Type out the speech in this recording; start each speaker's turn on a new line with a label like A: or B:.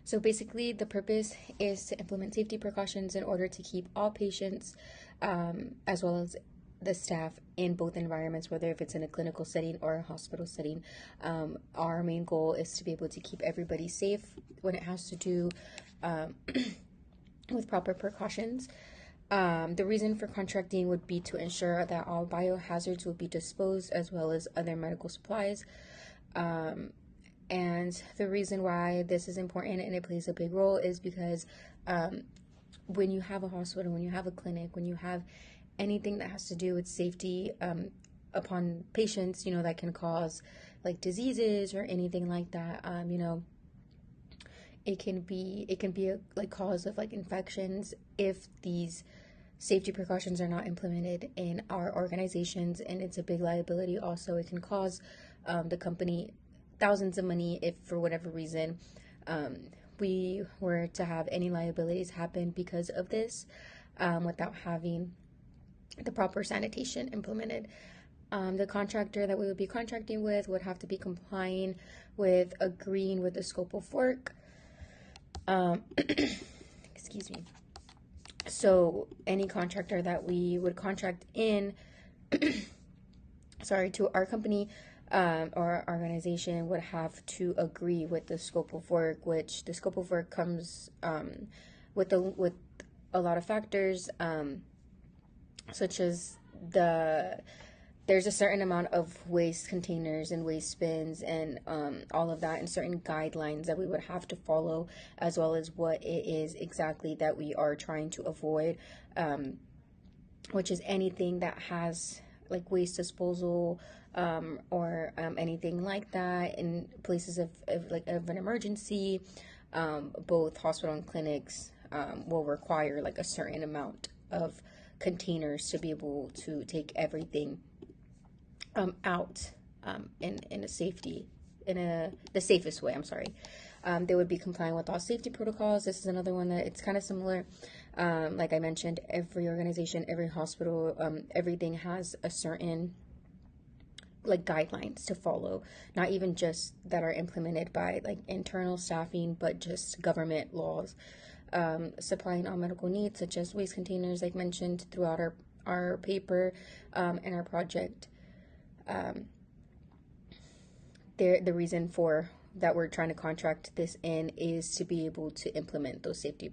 A: So basically, the purpose is to implement safety precautions in order to keep all patients, as well as the staff in both environments, whether if it's in a clinical setting or a hospital setting. Our main goal is to be able to keep everybody safe when it has to do um, with proper precautions. The reason for contracting would be to ensure that all biohazards will be disposed as well as other medical supplies. Um, and the reason why this is important and it plays a big role is because um, when you have a hospital, when you have a clinic, when you have anything that has to do with safety upon patients, that can cause like diseases or anything like that, it can be a like cause of like infections if these safety precautions are not implemented in our organizations, and it's a big liability. Also, it can cause the company thousands of money if for whatever reason um, we were to have any liabilities happen because of this, without having the proper sanitation implemented. The contractor that we would be contracting with would have to be complying with agreeing with the scope of work. Excuse me. So any contractor that we would contract in, sorry, to our company or our organization would have to agree with the scope of work, which the scope of work comes with a lot of factors, such as there's a certain amount of waste containers and waste bins and all of that, and certain guidelines that we would have to follow, as well as what it is exactly that we are trying to avoid, which is anything that has like waste disposal, or anything like that in places of an emergency. Both hospital and clinics will require like a certain amount of containers to be able to take everything out in a safety in a the safest way. I'm sorry. They would be complying with all safety protocols. This is another one that it's kind of similar. Like I mentioned, every organization, every hospital, everything has a certain like guidelines to follow, not even just that are implemented by like internal staffing, but just government laws, supplying all medical needs such as waste containers, like mentioned throughout our paper, and our project. um, the reason for that we're trying to contract this in is to be able to implement those safety